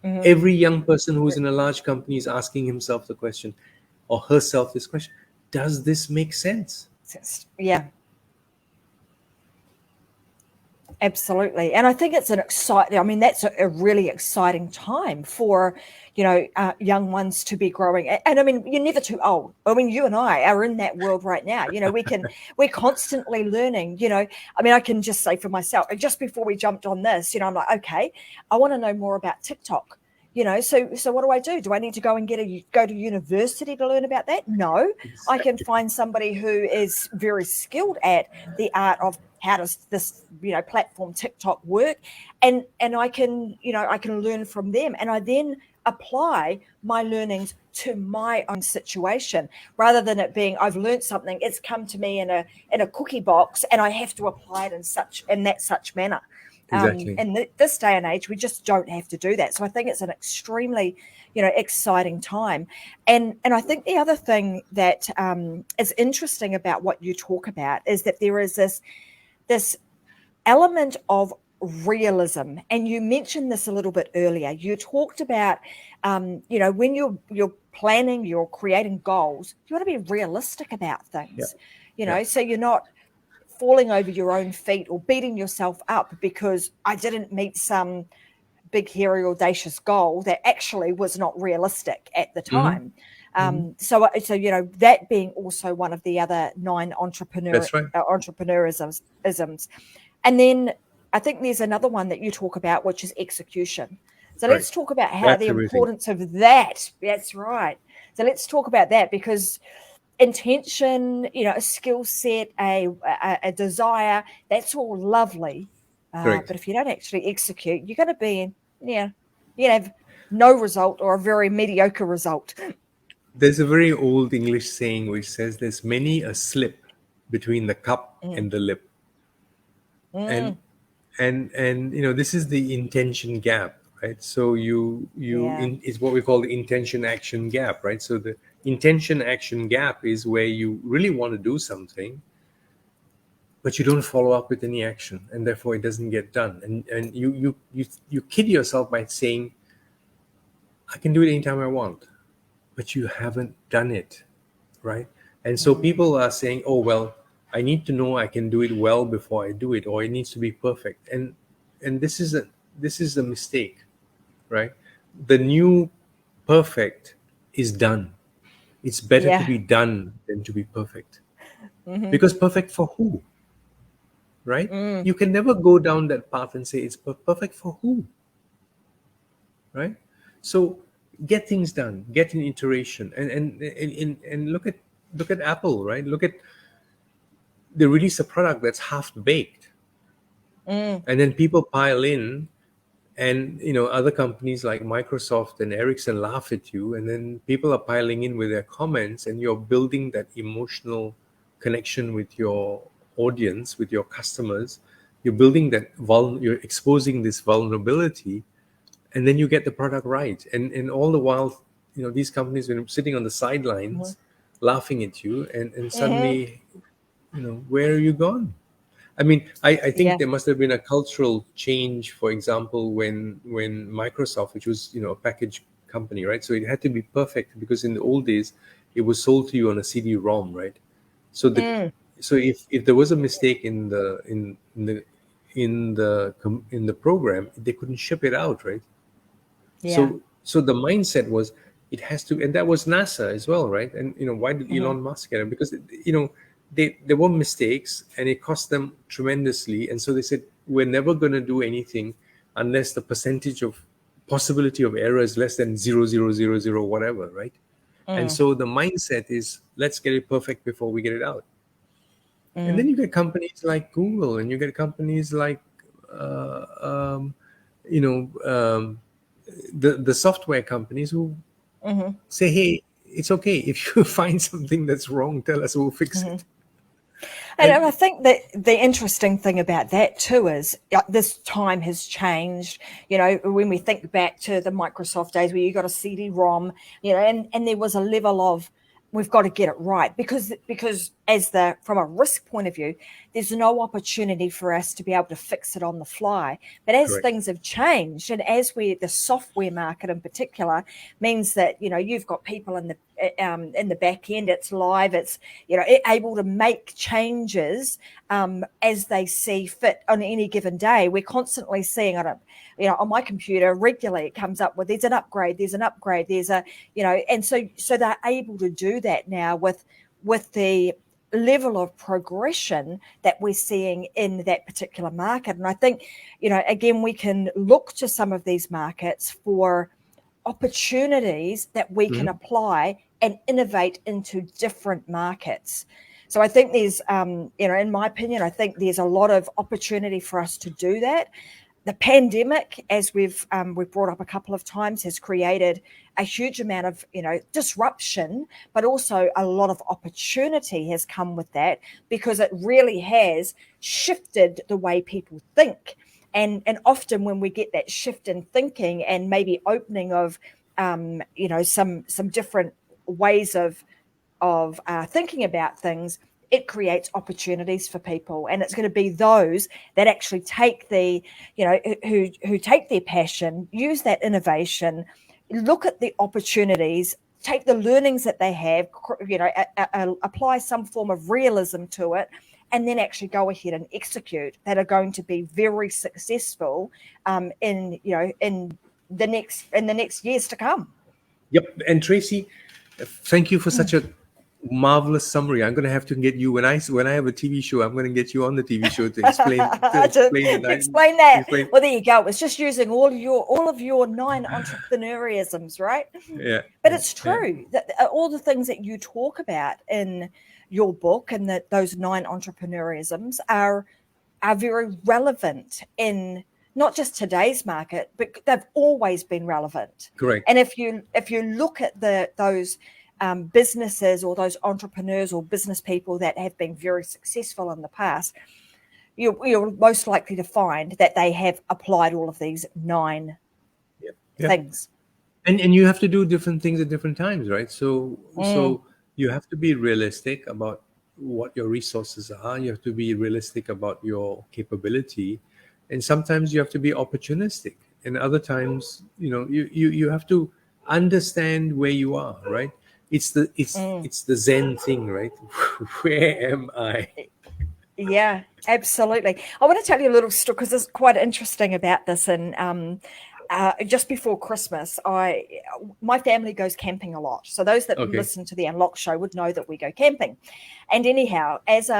Mm-hmm. Every young person who's in a large company is asking himself the question, or herself this question: does this make sense? Yeah. Absolutely. And I think it's an exciting, I mean, that's a really exciting time for, young ones to be growing. And I mean, you're never too old. I mean, you and I are in that world right now. We're constantly learning, I mean, I can just say for myself, just before we jumped on this, I'm like, okay, I want to know more about TikTok. So what do? Do I need to go and go to university to learn about that? No, I can Exactly. find somebody who is very skilled at the art of how does this platform TikTok work, and I can learn from them, and I then apply my learnings to my own situation, rather than it being I've learned something, it's come to me in a cookie box and I have to apply it in that such manner. Exactly. In this day and age, we just don't have to do that. So I think it's an extremely, exciting time. And I think the other thing that is interesting about what you talk about is that there is this element of realism, and you mentioned this a little bit earlier. You talked about when you're planning, you're creating goals, you want to be realistic about Yeah. things, Yeah. so you're not falling over your own feet or beating yourself up because I didn't meet some big, hairy, audacious goal that actually was not realistic at the Hmm. time. Hmm. So that being also one of the other nine That's right. entrepreneurisms. And then I think there's another one that you talk about, which is execution. So Right. let's talk about how That's the everything. importance of that. That's right. So let's talk about that, because intention, a skill set, a desire, that's all lovely. Correct. But if you don't actually execute, you're going to be you have no result or a very mediocre result. There's a very old English saying which says there's many a slip between the cup Mm, and the lip. And mm, this is the intention gap, right? So you yeah. in is what we call the intention action gap, right? So the intention action gap is where you really want to do something, but you don't follow up with any action, and therefore it doesn't get done. And you kid yourself by saying, I can do it anytime I want, but you haven't done it, right? And so Mm, people are saying, oh, well, I need to know I can do it well before I do it, or it needs to be perfect. And this is a mistake, right? The new perfect is done. It's better to yeah. be done than to be perfect. Hmm. Because perfect for who, right? Mm, You can never go down that path and say it's perfect for who, right? So get things done, get an iteration, and look at Apple, right? Look at they release a product that's half baked, and then people pile in, and other companies like Microsoft and Ericsson laugh at you, and then people are piling in with their comments, and you're building that emotional connection with your audience, with your customers. You're building that you're exposing this vulnerability, and then you get the product right. And all the while, these companies been sitting on the sidelines laughing at you, and suddenly, where are you gone? I mean, I think Yeah. there must have been a cultural change, for example, when Microsoft, which was, a package company, right? So it had to be perfect, because in the old days, it was sold to you on a CD-ROM, right? So if there was a mistake in the program, they couldn't ship it out, right? Yeah. So the mindset was, it has to, and that was NASA as well, right? And why did Mm-hmm. Elon Musk get it? Because there were mistakes, and it cost them tremendously, and so they said, we're never going to do anything unless the percentage of possibility of error is less than 0.0000 whatever, right? And so the mindset is, let's get it perfect before we get it out. And then you get companies like Google, and you get companies like uh, um, you know um, the software companies who say, hey, it's okay if you find something that's wrong, tell us, we'll fix it. And And I think that the interesting thing about that too is this time has changed. When we think back to the Microsoft days where you got a CD-ROM, and there was a level of, we've got to get it right, because from a risk point of view, there's no opportunity for us to be able to fix it on the fly. But as correct. things have changed, and as the software market in particular means that you've got people in the back end, it's live, it's able to make changes as they see fit on any given day. We're constantly seeing on my computer regularly, it comes up with there's an upgrade, there's a and so they're able to do that now with the level of progression that we're seeing in that particular market. And I think again, we can look to some of these markets for opportunities that we can apply and innovate into different markets. So I think there's, in my opinion, I think there's a lot of opportunity for us to do that. The pandemic, as we've brought up a couple of times, has created a huge amount of disruption, but also a lot of opportunity has come with that, because it really has shifted the way people think. And often when we get that shift in thinking and maybe opening of some different ways of thinking about things, it creates opportunities for people. And it's going to be those that actually take who take their passion, use that innovation, look at the opportunities, take the learnings that they have, apply some form of realism to it, and then actually go ahead and execute, that are going to be very successful in the next years to come. Yep. And Tracy, thank you for such a marvelous summary. I'm going to have to get you, when I have a TV show, I'm going to get you on the TV show to explain To explain that. explain. Well, there you go. It's just using all of your 9 entrepreneurisms, right? Yeah, But yeah, it's yeah. true that all the things that you talk about in your book, and that those 9 entrepreneurisms are very relevant in not just today's market, but they've always been relevant. Correct. And if you look at those businesses, or those entrepreneurs or business people that have been very successful in the past, you're most likely to find that they have applied all of these 9 Yeah. things. And you have to do different things at different times, right? So you have to be realistic about what your resources are. You have to be realistic about your capability, and sometimes you have to be opportunistic, and other times you have to understand where you are, right? It's the Zen thing, right? Where am I? Yeah, absolutely. I want to tell you a little story, because it's quite interesting about this. And just before Christmas, my family goes camping a lot. So those that Okay. listen to the Unlock show would know that we go camping. And anyhow, as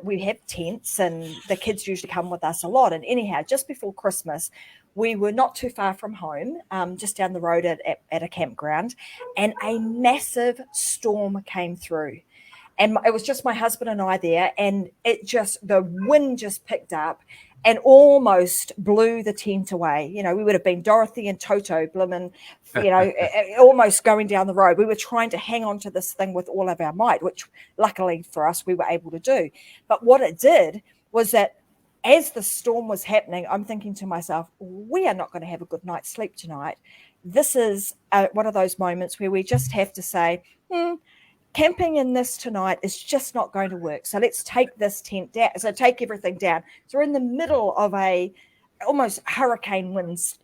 we have tents, and the kids usually come with us a lot. And anyhow, just before Christmas, we were not too far from home, just down the road at a campground, and a massive storm came through. and it was just my husband and I there, and the wind just picked up and almost blew the tent away. We would have been Dorothy and Toto blooming, almost going down the road. We were trying to hang on to this thing with all of our might, which luckily for us, we were able to do. But what it did was that as the storm was happening, I'm thinking to myself, we are not going to have a good night's sleep tonight. This is one of those moments where we just have to say, camping in this tonight is just not going to work. So let's take this tent down. So take everything down. So we're in the middle of almost hurricane winds,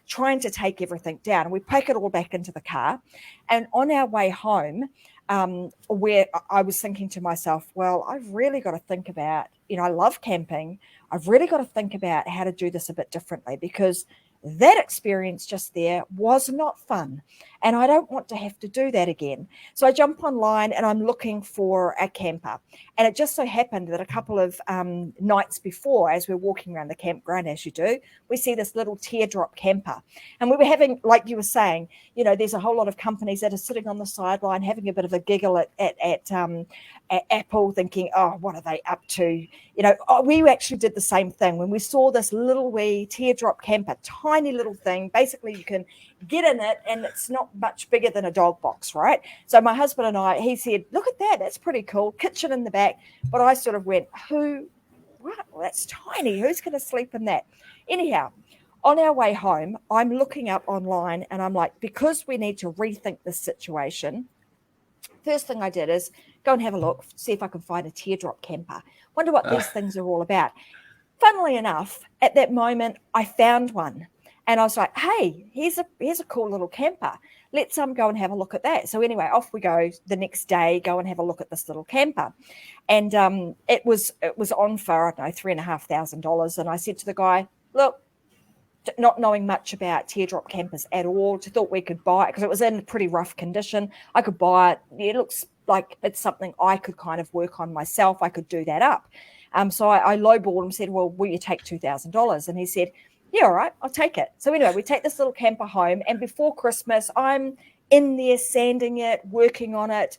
trying to take everything down. And we pack it all back into the car. And on our way home, where I was thinking to myself, well, I've really got to think about, I love camping. I've really got to think about how to do this a bit differently, because that experience just there was not fun. And I don't want to have to do that again. So I jump online and I'm looking for a camper. And it just so happened that a couple of nights before, as we're walking around the campground, as you do, we see this little teardrop camper. And we were having, like you were saying, there's a whole lot of companies that are sitting on the sideline having a bit of a giggle at Apple, thinking, oh, what are they up to? We actually did the same thing when we saw this little wee teardrop camper, tiny little thing. Basically, you can get in it and it's not much bigger than a dog box, right? So my husband and I, he said, look at that, that's pretty cool, kitchen in the back. But I sort of went, wow, that's tiny, who's going to sleep in that? Anyhow, on our way home, I'm looking up online and I'm like, because we need to rethink this situation, first thing I did is go and have a look, see if I can find a teardrop camper. Wonder what these things are all about. Funnily enough, at that moment, I found one. And I was like, hey, here's a cool little camper. Let's go and have a look at that. So anyway, off we go the next day, go and have a look at this little camper. And it was on for, I don't know, $3,500. And I said to the guy, look, not knowing much about teardrop campers at all, thought we could buy it because it was in pretty rough condition. I could buy it. It looks like it's something I could kind of work on myself. I could do that up. So I lowballed him and said, well, will you take $2,000? And he said, yeah, all right, I'll take it. So anyway, we take this little camper home, and before Christmas, I'm in there sanding it, working on it,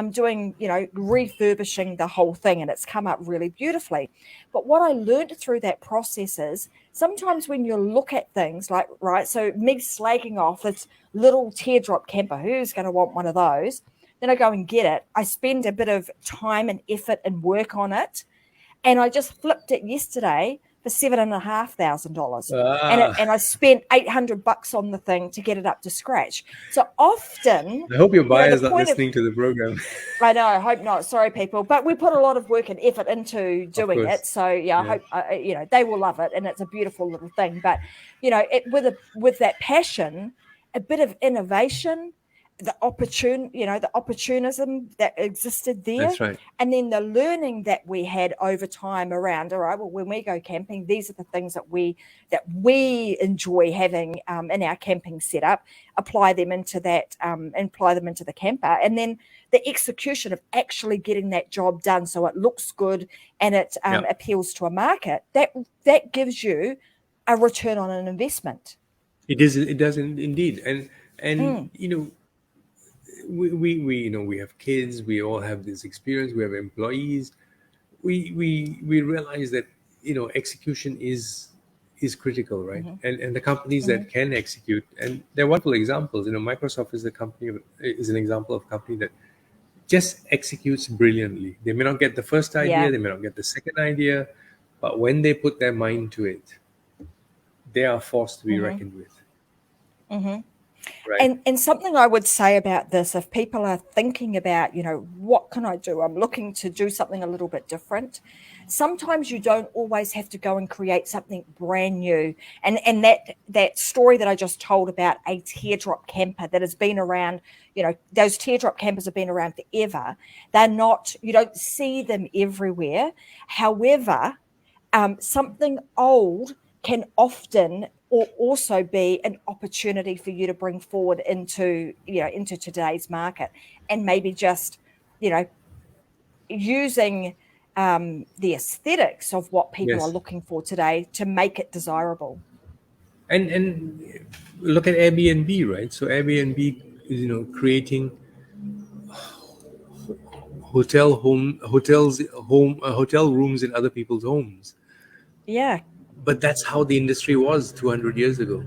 doing, refurbishing the whole thing, and it's come up really beautifully. But what I learned through that process is sometimes when you look at things like, right, so me slagging off this little teardrop camper, who's going to want one of those? Then I go and get it. I spend a bit of time and effort and work on it, and I just flipped it yesterday for $7,500, and I spent $800 on the thing to get it up to scratch. So often, I hope your buyer's not listening to the program. I know, I hope not. Sorry, people, but we put a lot of work and effort into doing it. So I hope they will love it, and it's a beautiful little thing. But with that passion, a bit of innovation, the opportunism that existed there. That's right. And then the learning that we had over time around, all right, well, when we go camping, these are the things that we enjoy having in our camping setup, apply them into the camper. And then the execution of actually getting that job done so it looks good and it appeals to a market, that gives you a return on an investment. It does indeed. And we have kids, we all have this experience, we have employees. We realize that execution is critical, right? And the companies that can execute, and there are wonderful examples. Microsoft is an example of a company that just executes brilliantly. They may not get the first idea, they may not get the second idea, but when they put their mind to it, they are forced to be reckoned with. Right. And something I would say about this, if people are thinking about, what can I do? I'm looking to do something a little bit different. Sometimes you don't always have to go and create something brand new. And that story that I just told about a teardrop camper that has been around, those teardrop campers have been around forever. You don't see them everywhere. However, something old can often also be an opportunity for you to bring forward into today's market, and maybe just using the aesthetics of what people are looking for today to make it desirable. And look at Airbnb, right? So Airbnb is creating hotel rooms in other people's homes. Yeah. But that's how the industry was 200 years ago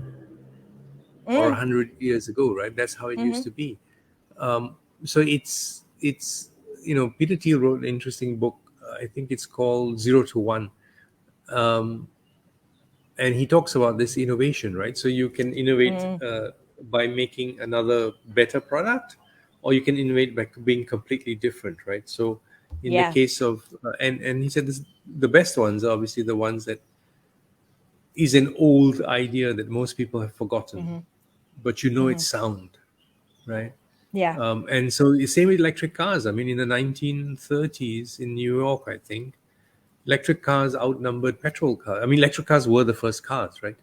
or 100 years ago, right? That's how it used to be. So it's Peter Thiel wrote an interesting book. I think it's called 0 to 1. And he talks about this innovation, right? So you can innovate by making another better product, or you can innovate by being completely different, right? So in the Yeah. case of and he said the best ones are obviously the ones that is an old idea that most people have forgotten, but it's sound, right? Yeah. And so the same with electric cars. I mean, in the 1930s in New York, I think electric cars outnumbered petrol cars. I mean, electric cars were the first cars, right?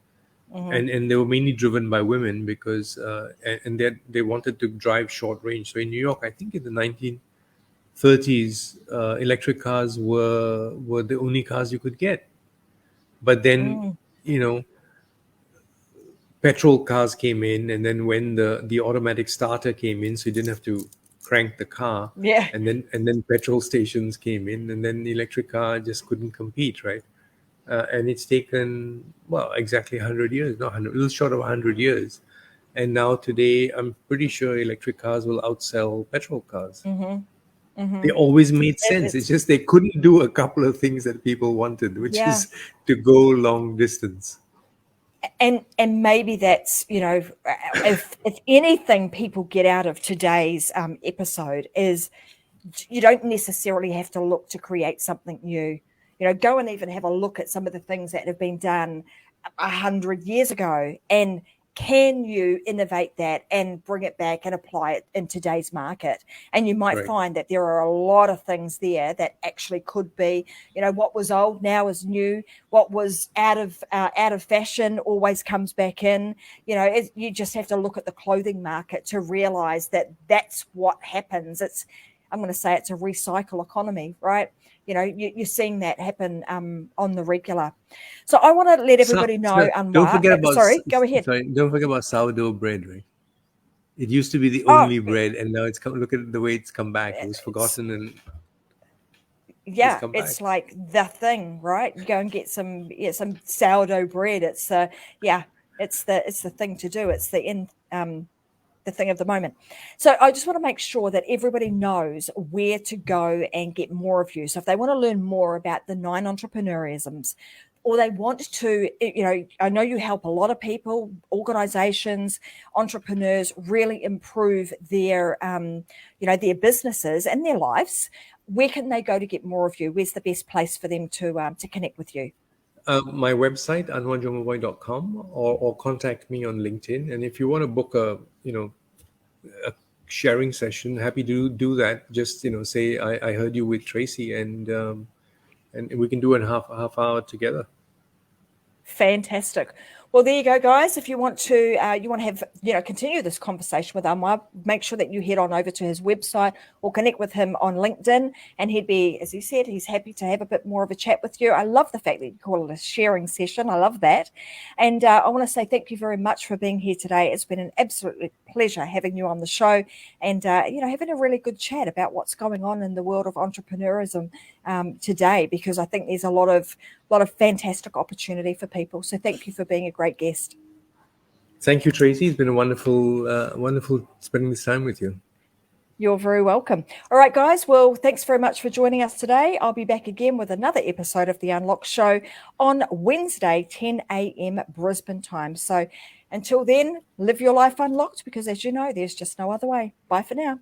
And they were mainly driven by women because and they wanted to drive short range. So in New York, I think in the 1930s, electric cars were the only cars you could get. But then, you know, petrol cars came in, and then when the automatic starter came in, so you didn't have to crank the car, Yeah. and then petrol stations came in, and then the electric car just couldn't compete, right? And it's taken exactly 100 years, not 100, a little short of 100 years, and now today I'm pretty sure electric cars will outsell petrol cars. They always made sense. It's It's just they couldn't do a couple of things that people wanted, which yeah. is to go long distance. And maybe that's, if anything people get out of today's episode is you don't necessarily have to look to create something new. Go and even have a look at some of the things that have been done 100 years ago, and can you innovate that and bring it back and apply it in today's market? And you might Right. find that there are a lot of things there that actually could be, what was old now is new. What was out of fashion always comes back in. You just have to look at the clothing market to realize that that's what happens. I'm going to say it's a recycle economy, right? You're seeing that happen on the regular. So I want to let everybody know, Don't Anwar. forget about Sorry, go ahead. don't forget about sourdough bread, right? It used to be the Oh, only bread, and now it's come. Look at the way it's come back. It was it's forgotten, and it's yeah, come back. it's like the thing, right? You go and get some sourdough bread. It's it's the thing to do. It's the thing of the moment. So I just want to make sure that everybody knows where to go and get more of you. So if they want to learn more about the 9 entrepreneurisms, or they want to, I know you help a lot of people, organizations, entrepreneurs really improve their, their businesses and their lives. Where can they go to get more of you? Where's the best place for them to connect with you? My website, anwarjumabhoy.com, or contact me on LinkedIn. And if you want to book a sharing session, happy to do that. Just say I heard you with Tracy, and we can do a half hour together. Fantastic. Well, there you go, guys. If you want to have, continue this conversation with Anwar, make sure that you head on over to his website or connect with him on LinkedIn. And he'd be, as he said, he's happy to have a bit more of a chat with you. I love the fact that you call it a sharing session. I love that. And I want to say thank you very much for being here today. It's been an absolute pleasure having you on the show and, having a really good chat about what's going on in the world of entrepreneurism today, because I think there's a lot of fantastic opportunity for people. So thank you for being a great guest. Thank you, Tracy. It's been a wonderful spending this time with you. You're very welcome. All right, guys. Well, thanks very much for joining us today. I'll be back again with another episode of The Unlocked Show on Wednesday, 10 a.m. Brisbane time. So until then, live your life unlocked, because as you know, there's just no other way. Bye for now.